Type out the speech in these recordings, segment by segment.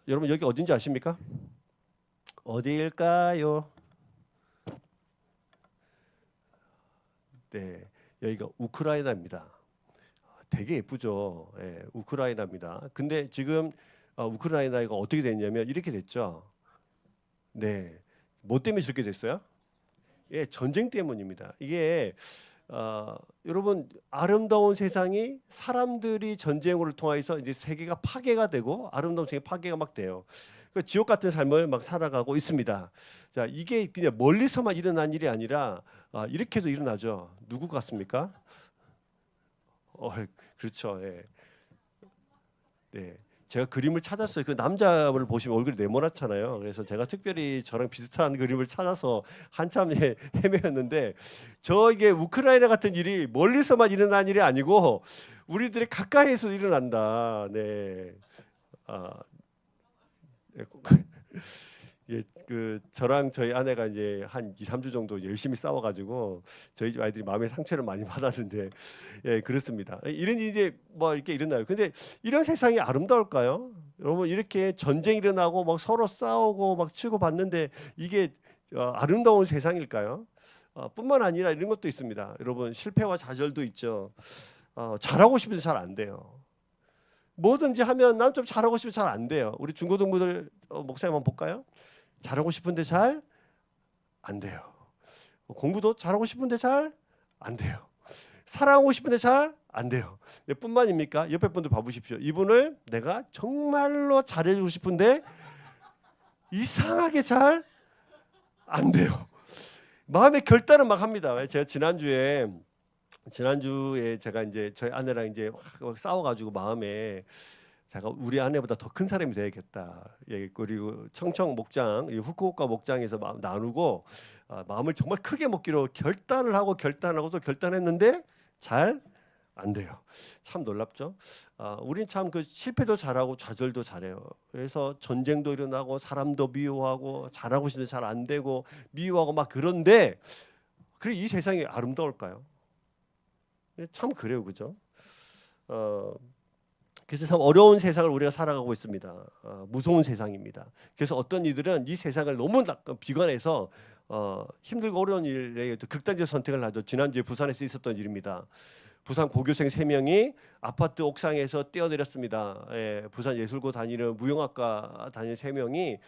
여러분 여기 어딘지 아십니까? 어디일까요? 네, 여기가 우크라이나입니다. 되게 예쁘죠. 예, 우크라이나입니다. 근데 지금 우크라이나가 어떻게 됐냐면 이렇게 됐죠. 네, 뭐 때문에 저렇게 됐어요? 예, 전쟁 때문입니다. 이게 여러분 아름다운 세상이 사람들이 전쟁을 통해서 이제 세계가 파괴가 되고 아름다운 세계 파괴가 막 돼요. 그 지옥 같은 삶을 막 살아가고 있습니다. 자, 이게 그냥 멀리서만 일어난 일이 아니라 이렇게도 일어나죠. 누구 같습니까? 그렇죠. 예. 네. 제가 그림을 찾았어요. 그 남자를 보시면 얼굴이 네모나잖아요. 그래서 제가 특별히 저랑 비슷한 그림을 찾아서 한참 헤매었는데 이게 우크라이나 같은 일이 멀리서만 일어난 일이 아니고 우리들의 가까이에서 일어난다. 네. 아, 네. 예, 그 저랑 저희 아내가 이제 한 2, 3주 정도 열심히 싸워가지고 저희 집 아이들이 마음의 상처를 많이 받았는데 예 그렇습니다. 이런 일이 이제 뭐 이렇게 일어나요. 근데 이런 세상이 아름다울까요? 여러분 이렇게 전쟁 일어나고 막 서로 싸우고 막 치고 받는데 이게 아름다운 세상일까요? 뿐만 아니라 이런 것도 있습니다. 여러분 실패와 좌절도 있죠. 잘하고 싶은데 잘 안 돼요. 뭐든지 하면 난 좀 잘하고 싶은데 잘 안 돼요. 우리 중고등부들 목사님 한번 볼까요? 잘하고 싶은데 잘 안 돼요. 공부도 잘하고 싶은데 잘 안 돼요. 사랑하고 싶은데 잘 안 돼요. 뿐만입니까? 옆에 분들 봐보십시오. 이분을 내가 정말로 잘해주고 싶은데 이상하게 잘 안 돼요. 마음의 결단은 막 합니다. 제가 지난주에 제가 이제 저희 아내랑 이제 막 싸워가지고 마음에 제가 우리 아내보다 더 큰 사람이 돼야겠다. 예, 그리고 청청 목장, 후쿠오카 목장에서 나누고 마음을 정말 크게 먹기로 결단하고 또 결단했는데 잘 안 돼요. 참 놀랍죠. 우린 참 그 실패도 잘하고 좌절도 잘해요. 그래서 전쟁도 일어나고 사람도 미워하고 잘하고 싶은데 잘 안 되고 미워하고 막 그런데 그래 이 세상이 아름다울까요? 참 그래요, 그죠? 그래서 참 어려운 세상을 우리가 살아가고 있습니다. 무서운 세상입니다. 그래서 어떤 이들은 이 세상을 너무 비관해서 힘들고 어려운 일에 극단적 선택을 하죠. 지난주에 부산에서 있었던 일입니다. 부산 고교생 3명이 아파트 옥상에서 뛰어내렸습니다. 예, 부산 예술고 다니는 무용학과 다니는 3명이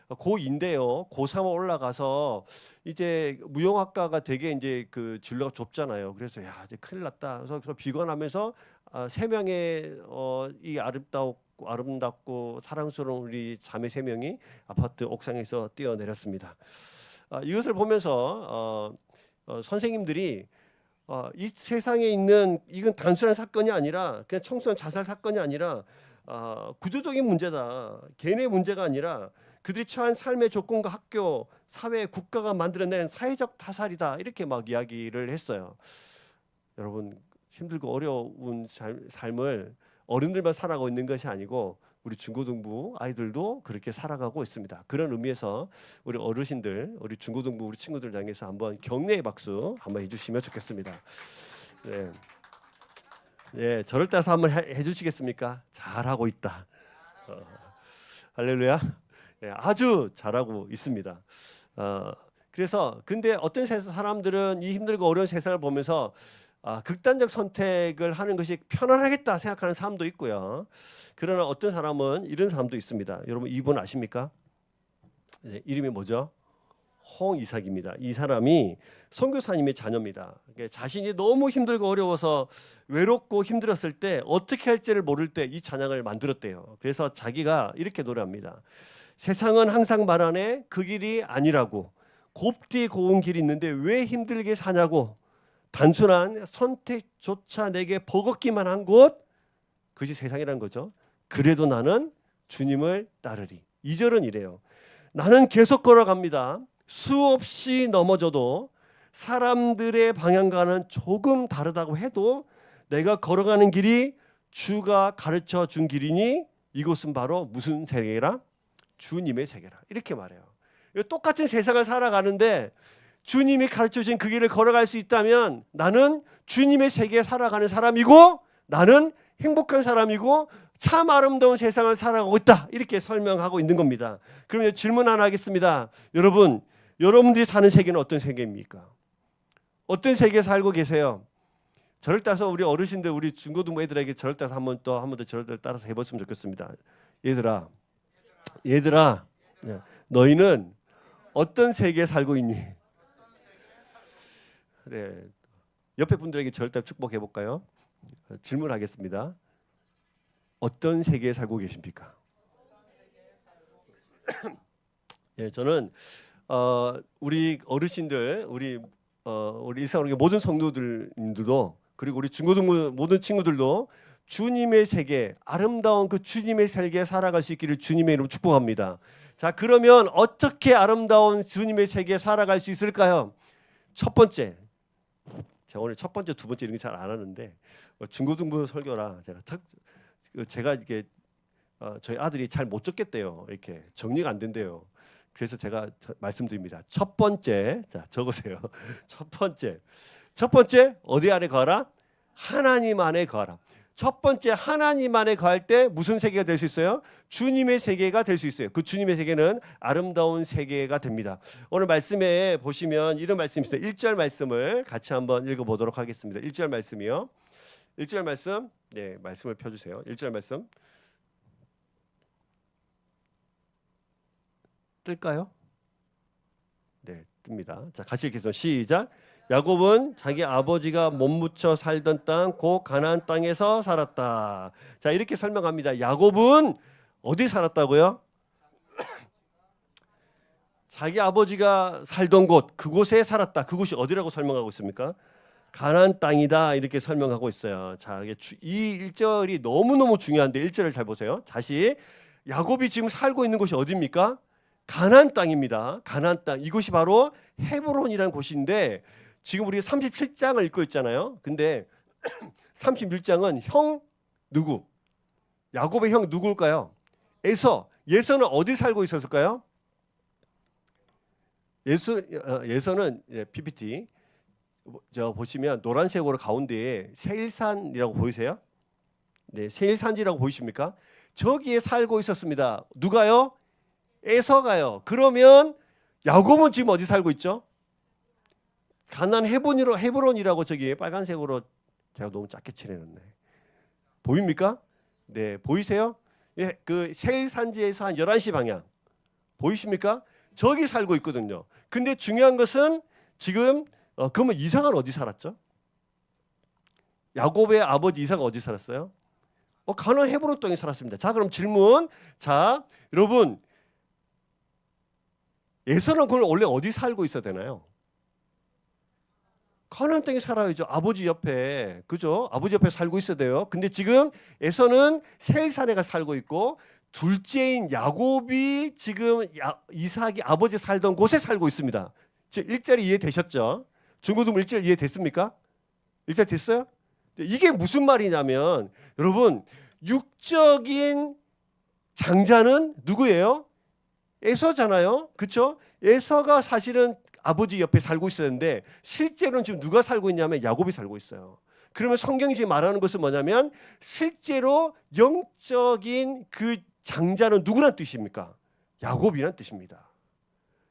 고2인데요. 고3 올라가서 이제 무용학과가 되게 이제 그 진로가 좁잖아요. 그래서 야 이제 큰일 났다. 그래서 비관하면서 3명의 이 아름답고 사랑스러운 우리 자매 3명이 아파트 옥상에서 뛰어내렸습니다. 이것을 보면서 선생님들이 이 세상에 있는 이건 단순한 사건이 아니라 그냥 청소년 자살 사건이 아니라 구조적인 문제다. 개인의 문제가 아니라 그들이 처한 삶의 조건과 학교, 사회, 국가가 만들어낸 사회적 타살이다. 이렇게 막 이야기를 했어요. 여러분 힘들고 어려운 삶을 어른들만 살아가고 있는 것이 아니고 우리 중고등부 아이들도 그렇게 살아가고 있습니다. 그런 의미에서 우리 어르신들, 우리 중고등부 우리 친구들 향해서 한번 격려의 박수 한번 해주시면 좋겠습니다. 네, 네 저럴 때서 한번 해주시겠습니까? 잘하고 있다. 할렐루야. 네, 아주 잘하고 있습니다. 그래서 근데 어떤 사람들은 이 힘들고 어려운 세상을 보면서 극단적 선택을 하는 것이 편안하겠다 생각하는 사람도 있고요. 그러나 어떤 사람은 이런 사람도 있습니다. 여러분 이분 아십니까? 네, 이름이 뭐죠? 홍이삭입니다. 이 사람이 선교사님의 자녀입니다. 자신이 너무 힘들고 어려워서 외롭고 힘들었을 때 어떻게 할지를 모를 때 이 찬양을 만들었대요. 그래서 자기가 이렇게 노래합니다. 세상은 항상 말하네 그 길이 아니라고 곱디 고운 길이 있는데 왜 힘들게 사냐고 단순한 선택조차 내게 버겁기만 한 곳 그것이 세상이라는 거죠. 그래도 나는 주님을 따르리. 2절은 이래요. 나는 계속 걸어갑니다. 수없이 넘어져도 사람들의 방향과는 조금 다르다고 해도 내가 걸어가는 길이 주가 가르쳐 준 길이니 이곳은 바로 무슨 세계라? 주님의 세계라. 이렇게 말해요. 똑같은 세상을 살아가는데 주님이 가르쳐주신 그 길을 걸어갈 수 있다면 나는 주님의 세계에 살아가는 사람이고 나는 행복한 사람이고 참 아름다운 세상을 살아가고 있다. 이렇게 설명하고 있는 겁니다. 그러면 질문 하나 하겠습니다. 여러분, 여러분들이 사는 세계는 어떤 세계입니까? 어떤 세계에 살고 계세요? 저를 따라서 우리 어르신들, 우리 중고등부 애들에게 저를 따라서 한 번 더 저를 따라서 해봤으면 좋겠습니다. 얘들아, 너희는 어떤 세계에 살고 있니? 네, 옆에 분들에게 저를 따라 축복해 볼까요? 질문하겠습니다. 어떤 세계에 살고 계십니까? 예, 저는 우리 어르신들, 우리 일상의 모든 성도들도 그리고 우리 중고등부 모든 친구들도 주님의 세계, 아름다운 그 주님의 세계에 살아갈 수 있기를 주님의 이름으로 축복합니다. 자, 그러면 어떻게 아름다운 주님의 세계에 살아갈 수 있을까요? 첫 번째, 제가 오늘 첫 번째, 두 번째 이런 게 잘 안 하는데 중고등부 설교라 제가 이게 저희 아들이 잘 못 적겠대요. 이렇게 정리가 안 된대요. 그래서 제가 말씀드립니다. 첫 번째, 자 적으세요. 첫 번째 어디 안에 거하라? 하나님 안에 거하라. 첫 번째 하나님 안에 거할 때 무슨 세계가 될 수 있어요? 주님의 세계가 될 수 있어요. 그 주님의 세계는 아름다운 세계가 됩니다. 오늘 말씀에 보시면 이런 말씀이 있어요. 1절 말씀을 같이 한번 읽어보도록 하겠습니다. 1절 말씀이요. 1절 말씀, 네, 말씀을 펴주세요. 1절 말씀 뜰까요? 네, 뜹니다. 자, 같이 읽겠습니다. 시작. 야곱은 자기 아버지가 몸 묻혀 살던 땅, 곧 가나안 땅에서 살았다. 자, 이렇게 설명합니다. 야곱은 어디 살았다고요? 자기 아버지가 살던 곳, 그곳에 살았다. 그곳이 어디라고 설명하고 있습니까? 가나안 땅이다. 이렇게 설명하고 있어요. 자, 이 1절이 너무너무 중요한데 1절을 잘 보세요. 다시 야곱이 지금 살고 있는 곳이 어디입니까? 가나안 땅입니다. 가나안 땅. 이곳이 바로 헤브론이라는 곳인데 지금 우리 37장을 읽고 있잖아요. 근데 36장은 형 누구? 야곱의 형 누구일까요? 에서. 예서는 어디 살고 있었을까요? 예서는 PPT 저 보시면 노란색으로 가운데에 세일산이라고 보이세요? 네, 세일산지라고 보이십니까? 저기에 살고 있었습니다. 누가요? 에서가요. 그러면 야곱은 지금 어디 살고 있죠? 가나안 헤브론이라고 저기 빨간색으로 제가 너무 작게 칠해놨네. 보입니까? 네, 보이세요? 예, 그 세일산지에서 한 11시 방향 보이십니까? 저기 살고 있거든요. 근데 중요한 것은 지금 그러면 이삭은 어디 살았죠? 야곱의 아버지 이삭은 어디 살았어요? 가나안 헤브론 땅에 살았습니다. 자, 그럼 질문. 자, 여러분 에서는 그걸 원래 어디 살고 있어야 되나요? 가나안 땅에 살아야죠. 아버지 옆에. 그죠? 아버지 옆에 살고 있어야 돼요. 근데 지금 에서는 세일산에 가 살고 있고 둘째인 야곱이 지금 이삭이 아버지 살던 곳에 살고 있습니다. 즉 1절이 이해되셨죠? 중고등부 1절 이해됐습니까? 1절 됐어요? 이게 무슨 말이냐면 여러분 육적인 장자는 누구예요? 에서잖아요. 그렇죠? 에서가 사실은 아버지 옆에 살고 있었는데 실제로는 지금 누가 살고 있냐면 야곱이 살고 있어요. 그러면 성경이 지금 말하는 것은 뭐냐면 실제로 영적인 그 장자는 누구란 뜻입니까? 야곱이란 뜻입니다.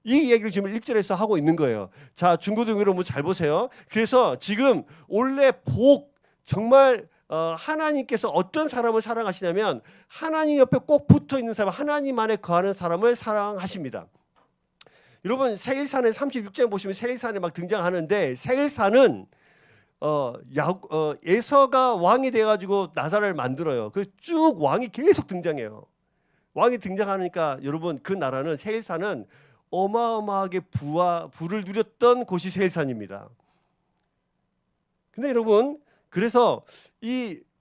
이 얘기를 지금 1절에서 하고 있는 거예요. 자, 중고등 여러분 잘 보세요. 그래서 지금 원래 정말 하나님께서 어떤 사람을 사랑하시냐면 하나님 옆에 꼭 붙어 있는 사람, 하나님 안에 거하는 사람을 사랑하십니다. 여러분 세일산에 36장 보시면 세일산에 막 등장하는데 세일산은 에서가 왕이 돼가지고 나사렛을 만들어요. 그 쭉 왕이 계속 등장해요. 왕이 등장하니까 여러분 그 나라는 세일산은 어마어마하게 부를 누렸던 곳이 세일산입니다. 근데 여러분 그래서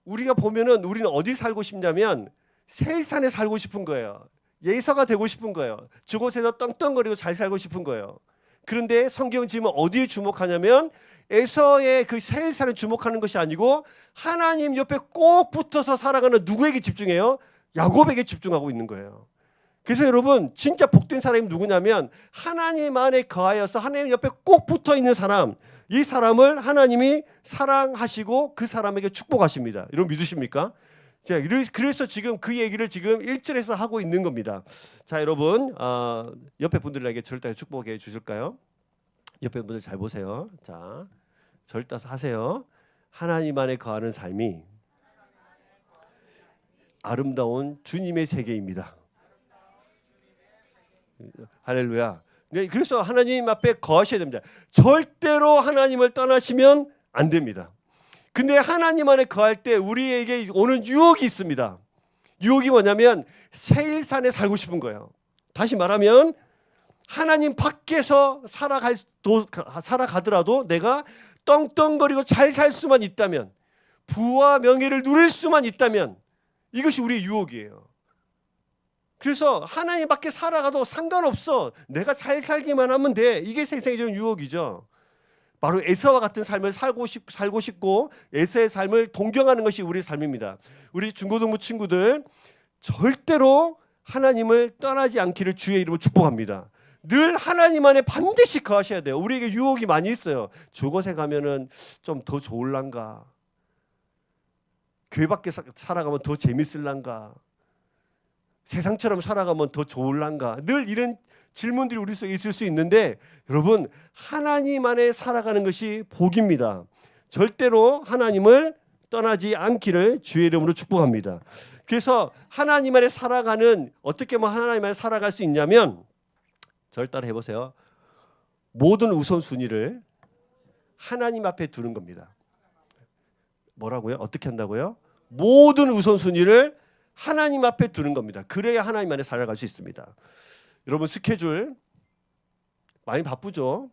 우리가 보면은 우리는 어디 살고 싶냐면 세일산에 살고 싶은 거예요. 예서가 되고 싶은 거예요. 저곳에서 떵떵거리고 잘 살고 싶은 거예요. 그런데 성경 지금 어디에 주목하냐면 에서의 그 세일산에 주목하는 것이 아니고 하나님 옆에 꼭 붙어서 살아가는 누구에게 집중해요? 야곱에게 집중하고 있는 거예요. 그래서 여러분 진짜 복된 사람이 누구냐면 하나님 안에 거하여서 하나님 옆에 꼭 붙어 있는 사람, 이 사람을 하나님이 사랑하시고 그 사람에게 축복하십니다. 여러분 믿으십니까? 자, 그래서 지금 그 얘기를 지금 1절에서 하고 있는 겁니다. 자, 여러분 옆에 분들에게 절대 축복해 주실까요? 옆에 분들 잘 보세요. 자, 절대 하세요. 하나님 안에 거하는 삶이 아름다운 주님의 세계입니다. 할렐루야. 그래서 하나님 앞에 거하셔야 됩니다. 절대로 하나님을 떠나시면 안 됩니다. 근데 하나님 안에 거할 때 우리에게 오는 유혹이 있습니다. 유혹이 뭐냐면 세일산에 살고 싶은 거예요. 다시 말하면 하나님 밖에서 살아가더라도 내가 떵떵거리고 잘 살 수만 있다면, 부와 명예를 누릴 수만 있다면, 이것이 우리의 유혹이에요. 그래서 하나님 밖에 살아가도 상관없어. 내가 잘 살기만 하면 돼. 이게 세상의 유혹이죠. 바로 에서와 같은 삶을 살고 싶고 에서의 삶을 동경하는 것이 우리의 삶입니다. 우리 중고등부 친구들 절대로 하나님을 떠나지 않기를 주의 이름으로 축복합니다. 늘 하나님 안에 반드시 거하셔야 돼요. 우리에게 유혹이 많이 있어요. 저곳에 가면은 좀 더 좋을란가? 교회 밖에 살아가면 더 재밌을란가? 세상처럼 살아가면 더 좋을란가? 늘 이런 질문들이 우리 속에 있을 수 있는데 여러분 하나님 안에 살아가는 것이 복입니다. 절대로 하나님을 떠나지 않기를 주의 이름으로 축복합니다. 그래서 하나님 안에 살아가는 어떻게 하나님 안에 살아갈 수 있냐면 저를 따라 해보세요. 모든 우선순위를 하나님 앞에 두는 겁니다. 뭐라고요? 어떻게 한다고요? 모든 우선순위를 하나님 앞에 두는 겁니다. 그래야 하나님 안에 살아갈 수 있습니다. 여러분 스케줄 많이 바쁘죠?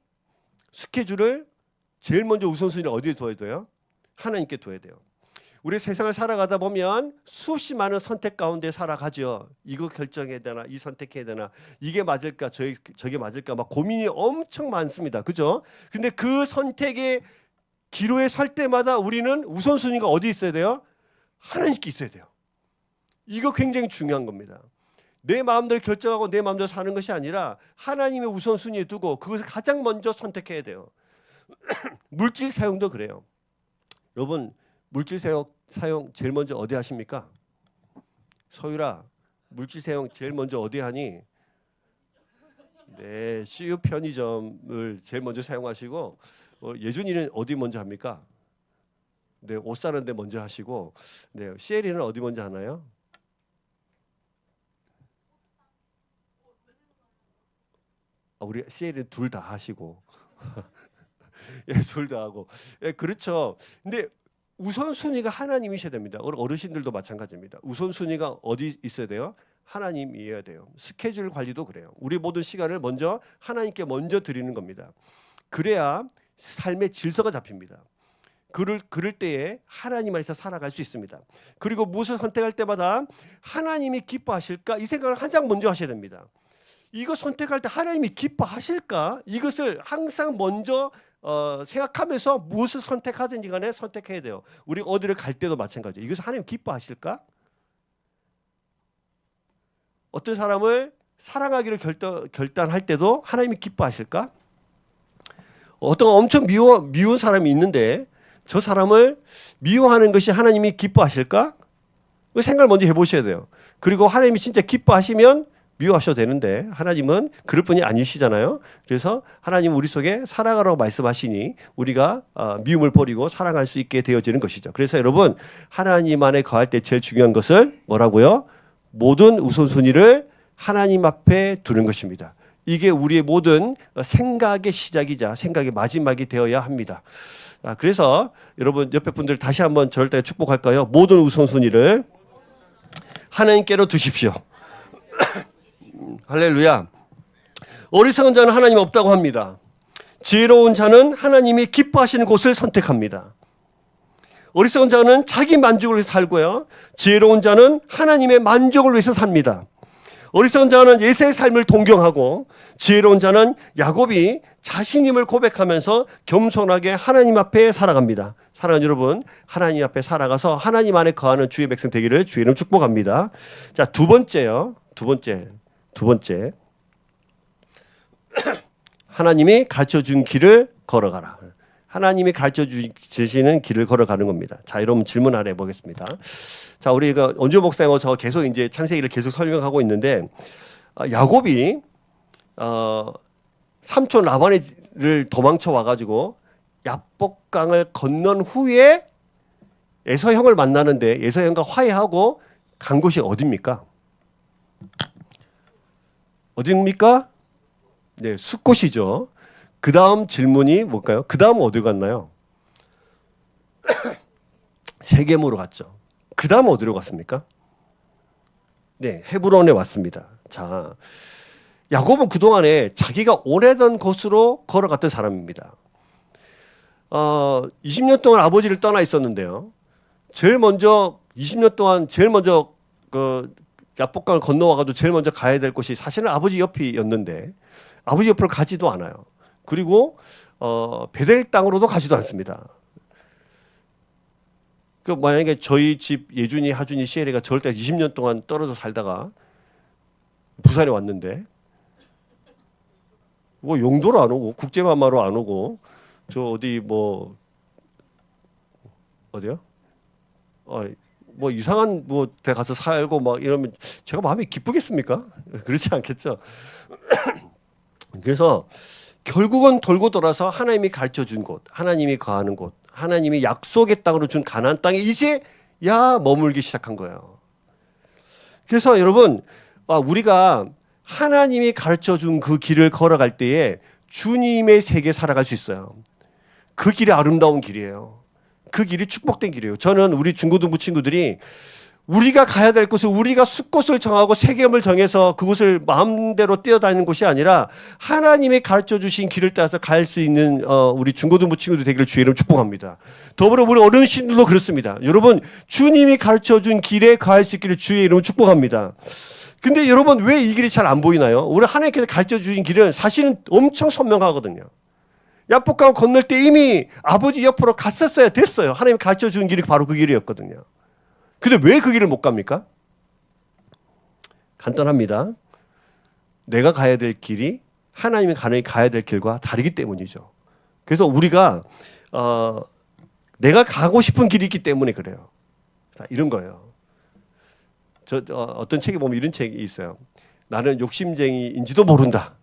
스케줄을 제일 먼저 우선순위를 어디에 둬야 돼요? 하나님께 둬야 돼요. 우리 세상을 살아가다 보면 수없이 많은 선택 가운데 살아가죠. 이거 결정해야 되나? 이 선택해야 되나? 이게 맞을까? 저게 맞을까? 막 고민이 엄청 많습니다. 그죠? 근데 그 선택의 기로에 설 때마다 우리는 우선순위가 어디 있어야 돼요? 하나님께 있어야 돼요. 이거 굉장히 중요한 겁니다. 내 마음대로 결정하고 내 마음대로 사는 것이 아니라 하나님의 우선순위에 두고 그것을 가장 먼저 선택해야 돼요. 물질 사용도 그래요. 여러분 물질 사용 제일 먼저 어디 하십니까? 서유라 물질 사용 제일 먼저 어디 하니? 네, CU 편의점을 제일 먼저 사용하시고 예준이는 어디 먼저 합니까? 네, 옷 사는 데 먼저 하시고 네, 시엘이는 어디 먼저 하나요? 우리 시엘이는 둘 다 하시고 예, 둘 다 하고 예, 그렇죠. 근데 우선순위가 하나님이셔야 됩니다. 어르신들도 마찬가지입니다. 우선순위가 어디 있어야 돼요? 하나님이어야 돼요. 스케줄 관리도 그래요. 우리 모든 시간을 먼저 하나님께 먼저 드리는 겁니다. 그래야 삶의 질서가 잡힙니다. 그럴 때에 하나님 안에서 살아갈 수 있습니다. 그리고 무엇을 선택할 때마다 하나님이 기뻐하실까? 이 생각을 가장 먼저 하셔야 됩니다. 이거 선택할 때 하나님이 기뻐하실까? 이것을 항상 먼저 생각하면서 무엇을 선택하든지 간에 선택해야 돼요. 우리 어디를 갈 때도 마찬가지예요. 이것을 하나님 기뻐하실까? 어떤 사람을 사랑하기로 결단할 때도 하나님이 기뻐하실까? 어떤 엄청 미운 사람이 있는데 저 사람을 미워하는 것이 하나님이 기뻐하실까? 그 생각을 먼저 해보셔야 돼요. 그리고 하나님이 진짜 기뻐하시면 미워하셔도 되는데 하나님은 그럴 분이 아니시잖아요. 그래서 하나님은 우리 속에 사랑하라고 말씀하시니 우리가 미움을 버리고 사랑할 수 있게 되어지는 것이죠. 그래서 여러분 하나님 안에 거할 때 제일 중요한 것을 뭐라고요? 모든 우선순위를 하나님 앞에 두는 것입니다. 이게 우리의 모든 생각의 시작이자 생각의 마지막이 되어야 합니다. 그래서 여러분 옆에 분들 다시 한번 저를 따라 축복할까요? 모든 우선순위를 하나님께로 두십시오. 할렐루야. 어리석은 자는 하나님 없다고 합니다. 지혜로운 자는 하나님이 기뻐하시는 곳을 선택합니다. 어리석은 자는 자기 만족을 위해서 살고요. 지혜로운 자는 하나님의 만족을 위해서 삽니다. 어리석은 자는 예세의 삶을 동경하고 지혜로운 자는 야곱이 자신임을 고백하면서 겸손하게 하나님 앞에 살아갑니다. 사랑하는 여러분, 하나님 앞에 살아가서 하나님 안에 거하는 주의 백성 되기를 주의 이름 축복합니다. 자, 두 번째요. 두 번째. 하나님이 가르쳐준 길을 걸어가라. 하나님이 가르쳐 주시는 길을 걸어가는 겁니다. 자, 여러분 질문 하나 해보겠습니다. 자, 우리가 원주 목사님하고 저 계속 이제 창세기를 계속 설명하고 있는데 야곱이 삼촌 라반을 도망쳐 와가지고 야복강을 건넌 후에 에서 형을 만나는데 에서 형과 화해하고 간 곳이 어디입니까? 어디입니까? 네, 숫곳이죠. 그 다음 질문이 뭘까요? 그 다음 어디 갔나요? 세겜으로 갔죠. 그 다음 어디로 갔습니까? 네, 헤브론에 왔습니다. 자, 야곱은 그동안에 자기가 오래던 곳으로 걸어갔던 사람입니다. 20년 동안 아버지를 떠나 있었는데요. 제일 먼저 20년 동안 제일 먼저 그 야복강을 건너와가지고 제일 먼저 가야 될 곳이 사실은 아버지 옆이었는데 아버지 옆으로 가지도 않아요. 그리고 베델 땅으로도 가지도 않습니다. 그 만약에 저희 집 예준이, 하준이, 시엘이가 저럴 때 20년 동안 떨어져 살다가 부산에 왔는데 뭐 용도로 안 오고 국제만마로 안 오고 저 어디 뭐 어디요? 뭐 이상한 뭐 데 가서 살고 막 이러면 제가 마음이 기쁘겠습니까? 그렇지 않겠죠. 그래서 결국은 돌고 돌아서 하나님이 가르쳐 준 곳, 하나님이 거하는 곳, 하나님이 약속의 땅으로 준 가나안 땅에 이제 머물기 시작한 거예요. 그래서 여러분 우리가 하나님이 가르쳐 준 그 길을 걸어갈 때에 주님의 세계 살아갈 수 있어요. 그 길이 아름다운 길이에요. 그 길이 축복된 길이에요. 저는 우리 중고등부 친구들이 우리가 가야 될 곳을 우리가 숫곳을 정하고 세겜을 정해서 그곳을 마음대로 뛰어다니는 곳이 아니라 하나님이 가르쳐 주신 길을 따라서 갈 수 있는 우리 중고등부 친구들 되기를 주의 이름으로 축복합니다. 더불어 우리 어르신들도 그렇습니다. 여러분 주님이 가르쳐 준 길에 가할 수 있기를 주의 이름으로 축복합니다. 근데 여러분 왜 이 길이 잘 안 보이나요? 우리 하나님께서 가르쳐 주신 길은 사실은 엄청 선명하거든요. 야복강을 건널 때 이미 아버지 옆으로 갔었어야 됐어요. 하나님이 가르쳐 주는 길이 바로 그 길이었거든요. 근데 왜 그 길을 못 갑니까? 간단합니다. 내가 가야 될 길이 하나님이 가야 될 길과 다르기 때문이죠. 그래서 우리가 내가 가고 싶은 길이 있기 때문에 그래요. 이런 거예요. 어떤 책에 보면 이런 책이 있어요. 나는 욕심쟁이인지도 모른다.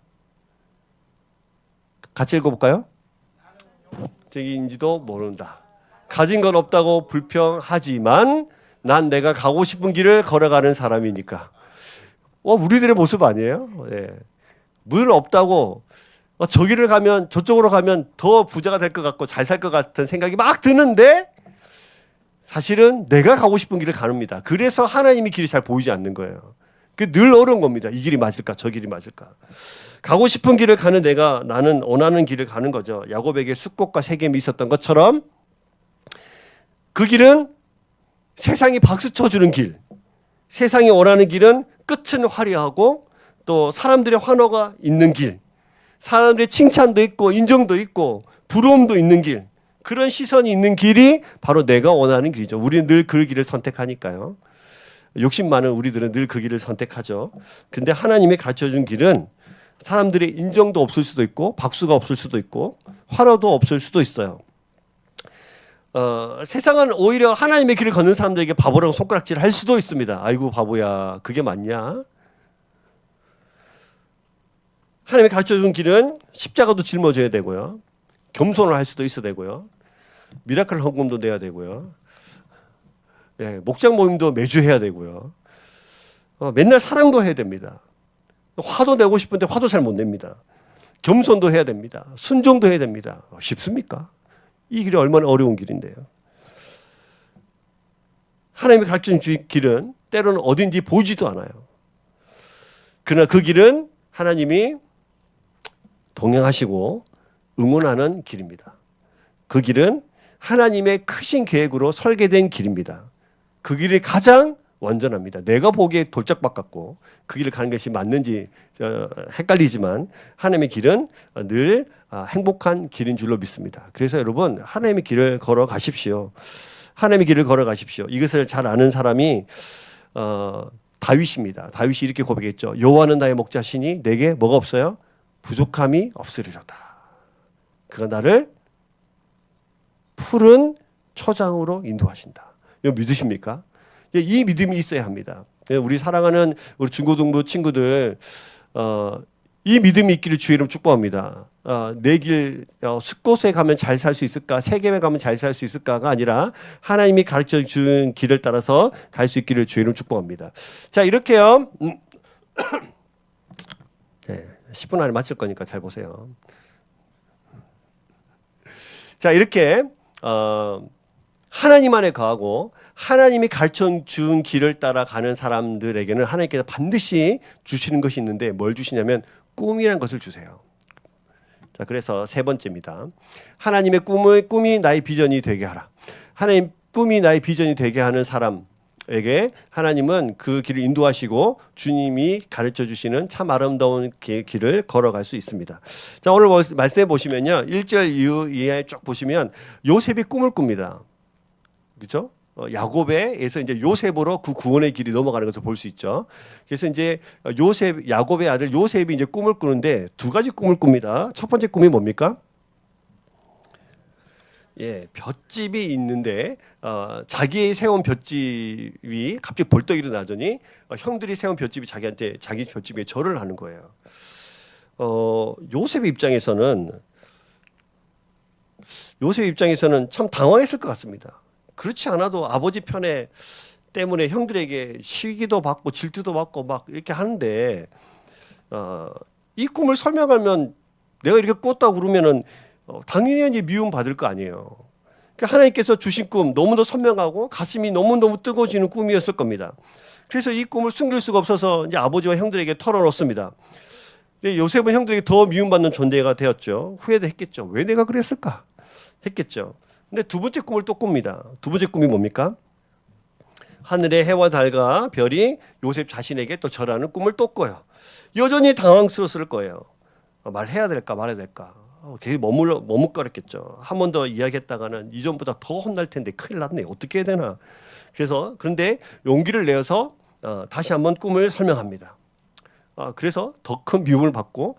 같이 읽어볼까요? 욕심쟁이인지도 모른다. 가진 건 없다고 불평하지만 난 내가 가고 싶은 길을 걸어가는 사람이니까. 우리들의 모습 아니에요? 예. 물 없다고 저 길을 가면 저쪽으로 가면 더 부자가 될 것 같고 잘 살 것 같은 생각이 막 드는데 사실은 내가 가고 싶은 길을 가릅니다. 그래서 하나님이 길이 잘 보이지 않는 거예요. 그 늘 어려운 겁니다. 이 길이 맞을까 저 길이 맞을까. 가고 싶은 길을 가는 나는 원하는 길을 가는 거죠. 야곱에게 숫곳과 세겜이 있었던 것처럼 그 길은 세상이 박수 쳐주는 길, 세상이 원하는 길은 끝은 화려하고 또 사람들의 환호가 있는 길, 사람들의 칭찬도 있고 인정도 있고 부러움도 있는 길, 그런 시선이 있는 길이 바로 내가 원하는 길이죠. 우리는 늘 그 길을 선택하니까요. 욕심 많은 우리들은 늘 그 길을 선택하죠. 근데 하나님이 가르쳐준 길은 사람들의 인정도 없을 수도 있고 박수가 없을 수도 있고 환호도 없을 수도 있어요. 세상은 오히려 하나님의 길을 걷는 사람들에게 바보라고 손가락질을 할 수도 있습니다. 아이고 바보야 그게 맞냐? 하나님이 가르쳐준 길은 십자가도 짊어져야 되고요. 겸손을 할 수도 있어야 되고요. 미라클 헌금도 내야 되고요. 네, 목장 모임도 매주 해야 되고요. 맨날 사랑도 해야 됩니다. 화도 내고 싶은데 화도 잘 못 냅니다. 겸손도 해야 됩니다. 순종도 해야 됩니다. 쉽습니까? 이 길이 얼마나 어려운 길인데요. 하나님이 가르쳐준 길은 때로는 어딘지 보이지도 않아요. 그러나 그 길은 하나님이 동행하시고 응원하는 길입니다. 그 길은 하나님의 크신 계획으로 설계된 길입니다. 그 길이 가장 완전합니다. 내가 보기에 돌짝밭 같고 그 길을 가는 것이 맞는지 헷갈리지만 하나님의 길은 늘 행복한 길인 줄로 믿습니다. 그래서 여러분 하나님의 길을 걸어 가십시오. 하나님의 길을 걸어 가십시오. 이것을 잘 아는 사람이 다윗입니다. 다윗이 이렇게 고백했죠. 여호와는 나의 목자시니 내게 뭐가 없어요? 부족함이 없으리로다. 그가 나를 푸른 초장으로 인도하신다. 이거 믿으십니까? 이 믿음이 있어야 합니다. 우리 사랑하는 우리 중고등부 친구들, 이 믿음이 있기를 주의 이름 축복합니다. 내 길 숲곳에 가면 잘 살 수 있을까? 세계에 가면 잘 살 수 있을까가 아니라 하나님이 가르쳐 준 길을 따라서 갈 수 있기를 주의 이름 축복합니다. 자, 이렇게요. 네, 10분 안에 마칠 거니까 잘 보세요. 자, 이렇게 하나님 안에 거하고 하나님이 가르쳐 준 길을 따라가는 사람들에게는 하나님께서 반드시 주시는 것이 있는데 뭘 주시냐면 꿈이라는 것을 주세요. 자, 그래서 세 번째입니다. 하나님의 꿈이 나의 비전이 되게 하라. 하나님 꿈이 나의 비전이 되게 하는 사람에게 하나님은 그 길을 인도하시고 주님이 가르쳐 주시는 참 아름다운 길을 걸어갈 수 있습니다. 자, 오늘 말씀해 보시면요. 1절 이하에 쭉 보시면 요셉이 꿈을 꿉니다. 그렇죠? 야곱에서 이제 요셉으로 그 구원의 길이 넘어가는 것을 볼 수 있죠. 그래서 이제 야곱의 아들 요셉이 이제 꿈을 꾸는데 두 가지 꿈을 꿉니다. 첫 번째 꿈이 뭡니까? 예, 볏집이 있는데 자기 세운 볏집이 갑자기 벌떡 일어나더니 형들이 세운 볏집이 자기한테 자기 볏집에 절을 하는 거예요. 요셉의 입장에서는 참 당황했을 것 같습니다. 그렇지 않아도 아버지 편에 때문에 형들에게 시기도 받고 질투도 받고 막 이렇게 하는데 이 꿈을 설명하면 내가 이렇게 꿨다고 그러면은 당연히 미움 받을 거 아니에요. 그러니까 하나님께서 주신 꿈 너무도 선명하고 가슴이 너무너무 뜨거워지는 꿈이었을 겁니다. 그래서 이 꿈을 숨길 수가 없어서 이제 아버지와 형들에게 털어놓습니다. 근데 요셉은 형들에게 더 미움받는 존재가 되었죠. 후회도 했겠죠. 왜 내가 그랬을까? 했겠죠. 근데 두 번째 꿈을 또 꿉니다. 두 번째 꿈이 뭡니까? 하늘의 해와 달과 별이 요셉 자신에게 또 절하는 꿈을 또 꿔요. 여전히 당황스러웠을 거예요. 말해야 될까 말아야 될까. 되게 머뭇거렸겠죠. 한 번 더 이야기했다가는 이전보다 더 혼날 텐데 큰일 났네. 어떻게 해야 되나. 그런데 용기를 내어서 다시 한번 꿈을 설명합니다. 그래서 더 큰 미움을 받고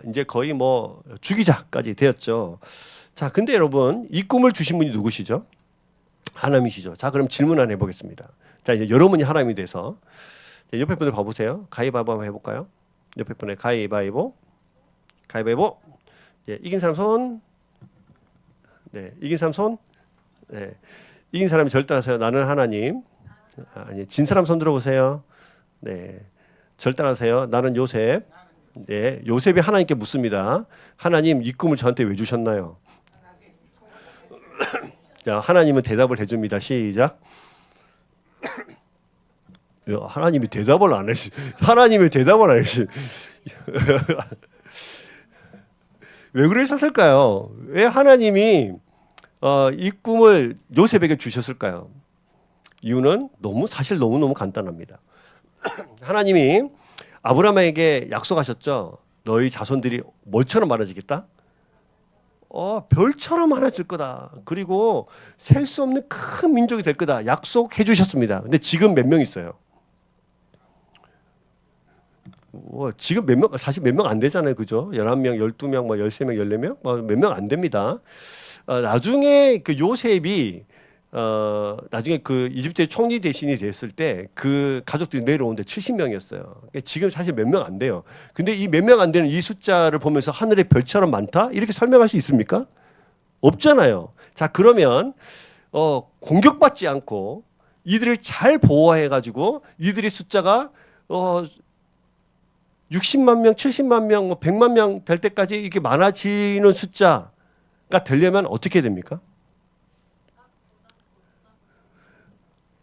이제 거의 뭐 죽이자까지 되었죠. 자, 근데 여러분 이 꿈을 주신 분이 누구시죠? 하나님이시죠. 자, 그럼 질문 하나 해보겠습니다. 자, 이제 여러분이 하나님이 돼서 옆에 분들 봐보세요. 가위바위보 한번 해볼까요? 옆에 분의 가위바위보. 예, 이긴 사람 손. 네, 이긴 사람 손. 네, 이긴 사람이 절 따라서요. 나는 하나님. 아니, 진 사람 손 들어보세요. 네, 절 따라서요. 나는 요셉. 네, 요셉이 하나님께 묻습니다. 하나님, 이 꿈을 저한테 왜 주셨나요? 자, 하나님은 대답을 해줍니다. 시작. 하나님이 대답을 안 하시. 하나님이 대답을 안 하시. 왜 그러셨을까요? 왜 하나님이 이 꿈을 요셉에게 주셨을까요? 이유는 사실 너무너무 간단합니다. 하나님이 아브라함에게 약속하셨죠. 너희 자손들이 뭘처럼 많아지겠다? 별처럼 많아질 거다. 그리고 셀 수 없는 큰 민족이 될 거다. 약속해 주셨습니다. 근데 지금 몇 명 있어요? 지금 몇 명, 사실 몇 명 안 되잖아요. 그죠? 11명, 12명, 13명, 14명? 몇 명 안 됩니다. 나중에 그 요셉이 나중에 그 이집트의 총리 대신이 됐을 때 그 가족들이 내려오는데 70명이었어요. 그러니까 지금 사실 몇 명 안 돼요. 근데 이 몇 명 안 되는 이 숫자를 보면서 하늘의 별처럼 많다? 이렇게 설명할 수 있습니까? 없잖아요. 자, 그러면 공격받지 않고 이들을 잘 보호해가지고 이들의 숫자가 60만 명, 70만 명, 100만 명 될 때까지 이렇게 많아지는 숫자가 되려면 어떻게 됩니까?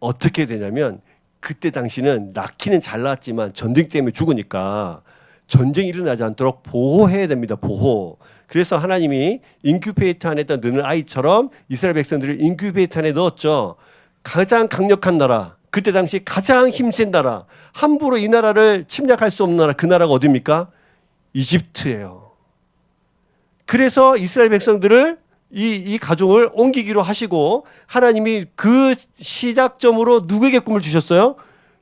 어떻게 되냐면 그때 당시는 낳기는 잘 낳았지만 전쟁 때문에 죽으니까 전쟁이 일어나지 않도록 보호해야 됩니다. 보호. 그래서 하나님이 인큐베이터 안에 넣는 아이처럼 이스라엘 백성들을 인큐베이터 안에 넣었죠. 가장 강력한 나라, 그때 당시 가장 힘센 나라, 함부로 이 나라를 침략할 수 없는 나라, 그 나라가 어디입니까? 이집트예요. 그래서 이스라엘 백성들을 이 가족을 옮기기로 하시고 하나님이 그 시작점으로 누구에게 꿈을 주셨어요?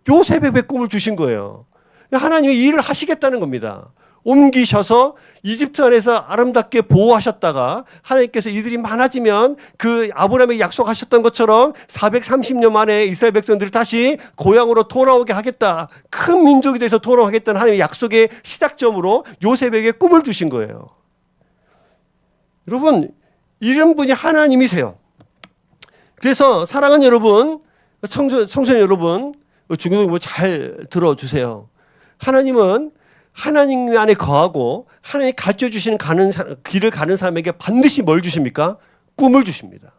요셉에게 꿈을 주신 거예요. 하나님이 이 일을 하시겠다는 겁니다. 옮기셔서 이집트 안에서 아름답게 보호하셨다가 하나님께서 이들이 많아지면 그 아브라함에게 약속하셨던 것처럼 430년 만에 이스라엘 백성들을 다시 고향으로 돌아오게 하겠다. 큰 민족이 돼서 돌아오겠다는 하나님의 약속의 시작점으로 요셉에게 꿈을 주신 거예요. 여러분, 이런 분이 하나님이세요. 그래서 사랑하는 여러분, 청소년 여러분, 중고등 잘 들어주세요. 하나님은 하나님 안에 거하고 하나님이 가르쳐 주시는 길을 가는 사람에게 반드시 뭘 주십니까? 꿈을 주십니다.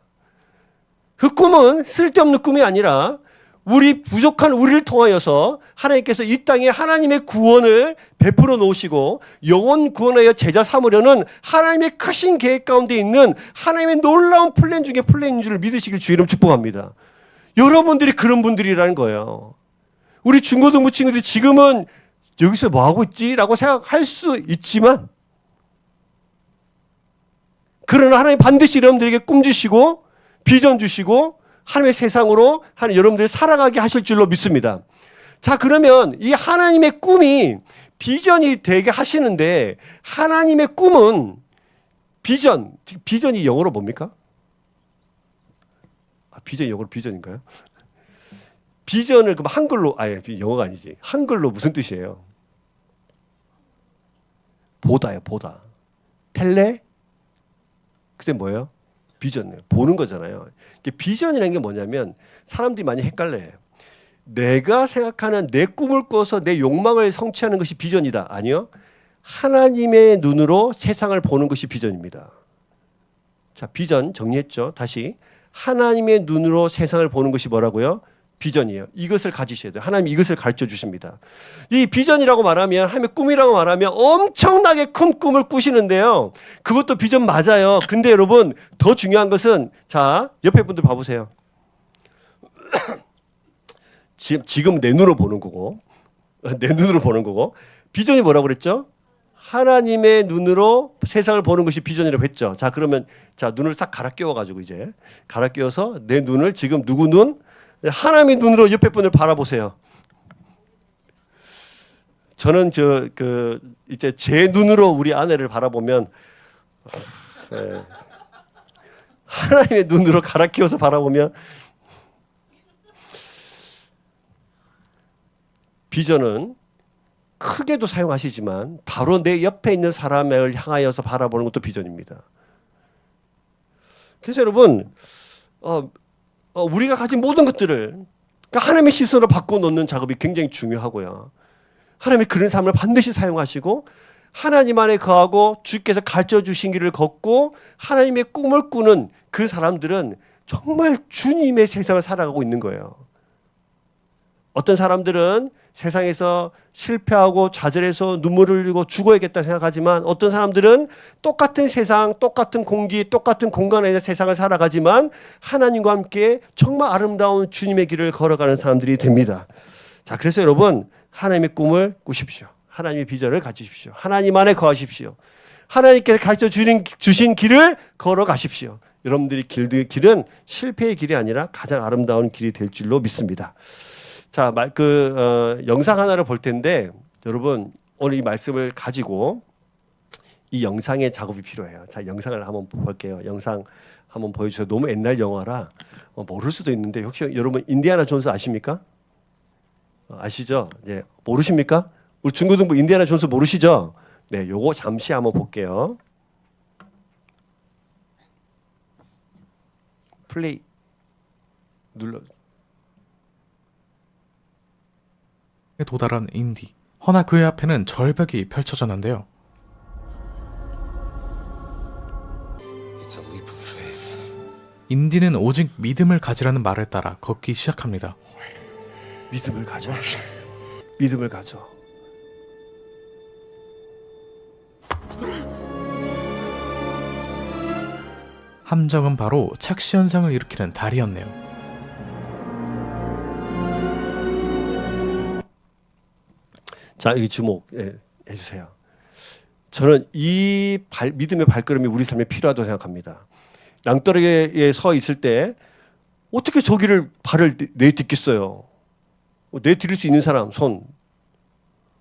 그 꿈은 쓸데없는 꿈이 아니라 우리 부족한 우리를 통하여서 하나님께서 이 땅에 하나님의 구원을 베풀어 놓으시고 영원 구원하여 제자 삼으려는 하나님의 크신 계획 가운데 있는 하나님의 놀라운 플랜 중에 플랜인 줄 믿으시길 주 이름 축복합니다. 여러분들이 그런 분들이라는 거예요. 우리 중고등부 친구들이 지금은 여기서 뭐 하고 있지? 라고 생각할 수 있지만 그러나 하나님 반드시 여러분들에게 꿈 주시고 비전 주시고 하나님의 세상으로 하나님 여러분들이 살아가게 하실 줄로 믿습니다. 자, 그러면 이 하나님의 꿈이 비전이 되게 하시는데 하나님의 꿈은 비전이 영어로 뭡니까? 비전이 영어로 비전인가요? 비전을 그럼 한글로 영어가 아니지. 한글로 무슨 뜻이에요? 보다요, 보다. 텔레? 그때 뭐예요? 비전이에요. 보는 거잖아요. 비전이라는 게 뭐냐면 사람들이 많이 헷갈려요. 내가 생각하는 내 꿈을 꿔서 내 욕망을 성취하는 것이 비전이다. 아니요. 하나님의 눈으로 세상을 보는 것이 비전입니다. 자, 비전 정리했죠. 다시. 하나님의 눈으로 세상을 보는 것이 뭐라고요? 비전이에요. 이것을 가지셔야 돼요. 하나님이 이것을 가르쳐 주십니다. 이 비전이라고 말하면, 하나님의 꿈이라고 말하면 엄청나게 큰 꿈을 꾸시는데요. 그것도 비전 맞아요. 근데 여러분, 더 중요한 것은, 자, 옆에 분들 봐보세요. 지금 내 눈으로 보는 거고, 비전이 뭐라고 그랬죠? 하나님의 눈으로 세상을 보는 것이 비전이라고 했죠. 자, 그러면, 자, 눈을 싹 갈아 끼워가지고 이제, 갈아 끼워서 내 눈을 지금 누구 눈? 하나님의 눈으로 옆에 분을 바라보세요. 저는 이제 제 눈으로 우리 아내를 바라보면 하나님의 눈으로 갈아 끼워서 바라보면 비전은 크게도 사용하시지만 바로 내 옆에 있는 사람을 향하여서 바라보는 것도 비전입니다. 그래서 여러분 우리가 가진 모든 것들을 그러니까 하나님의 시선으로 바꿔놓는 작업이 굉장히 중요하고요. 하나님이 그런 삶을 반드시 사용하시고 하나님 안에 거하고 주께서 가르쳐 주신 길을 걷고 하나님의 꿈을 꾸는 그 사람들은 정말 주님의 세상을 살아가고 있는 거예요. 어떤 사람들은 세상에서 실패하고 좌절해서 눈물을 흘리고 죽어야겠다 생각하지만 어떤 사람들은 똑같은 세상, 똑같은 공기, 똑같은 공간에 세상을 살아가지만 하나님과 함께 정말 아름다운 주님의 길을 걸어가는 사람들이 됩니다. 자, 그래서 여러분 하나님의 꿈을 꾸십시오. 하나님의 비전을 가지십시오. 하나님 안에 거하십시오. 하나님께서 가르쳐 주신 길을 걸어가십시오. 여러분들이 길은 실패의 길이 아니라 가장 아름다운 길이 될 줄로 믿습니다. 자, 영상 하나를 볼 텐데 여러분 오늘 이 말씀을 가지고 이 영상의 작업이 필요해요. 자, 영상을 한번 볼게요. 영상 한번 보여주세요. 너무 옛날 영화라 모를 수도 있는데 혹시 여러분 인디아나 존스 아십니까? 아시죠? 예, 모르십니까? 우리 중고등부 인디아나 존스 모르시죠? 네, 요거 잠시 한번 볼게요. 플레이 눌러. 도달한 인디. 허나 그의 앞에는 절벽이 펼쳐졌는데요. 인디는 오직 믿음을 가지라는 말을 따라 걷기 시작합니다. 믿음을 가져. 믿음을 가져. 함정은 바로 착시 현상을 일으키는 달이었네요. 자, 여기 주목해주세요. 저는 이 믿음의 발걸음이 우리 삶에 필요하다고 생각합니다. 낭떠러기에 서 있을 때 어떻게 저기를 발을 내딛겠어요? 내딛을 수 있는 사람 손.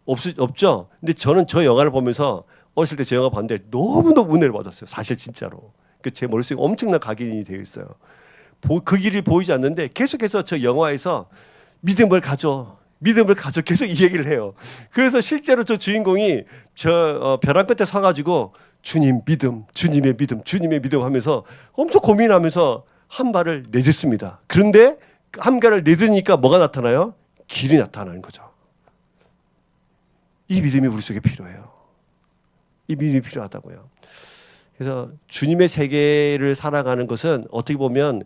없죠. 근데 저는 저 영화를 보면서 어렸을 때 저 영화 봤는데 너무너무 은혜를 받았어요. 사실 진짜로. 제 머릿속에 엄청난 각인이 되어 있어요. 그 길이 보이지 않는데 계속해서 저 영화에서 믿음을 가져. 믿음을 가져 계속 이 얘기를 해요. 그래서 실제로 저 주인공이 벼랑 끝에 서가지고 주님 믿음, 주님의 믿음, 주님의 믿음 하면서 엄청 고민하면서 한 발을 내딛습니다. 그런데 한 발을 내딛으니까 뭐가 나타나요? 길이 나타나는 거죠. 이 믿음이 우리 속에 필요해요. 이 믿음이 필요하다고요. 그래서 주님의 세계를 살아가는 것은 어떻게 보면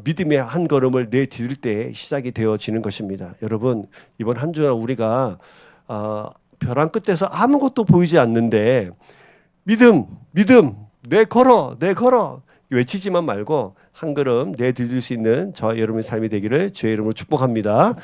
믿음의 한 걸음을 내디딜 때 시작이 되어지는 것입니다. 여러분 이번 한 주간 우리가 벼랑 끝에서 아무것도 보이지 않는데 믿음 내 걸어 외치지만 말고 한 걸음 내디딜 수 있는 저와 여러분의 삶이 되기를 주의 이름으로 축복합니다.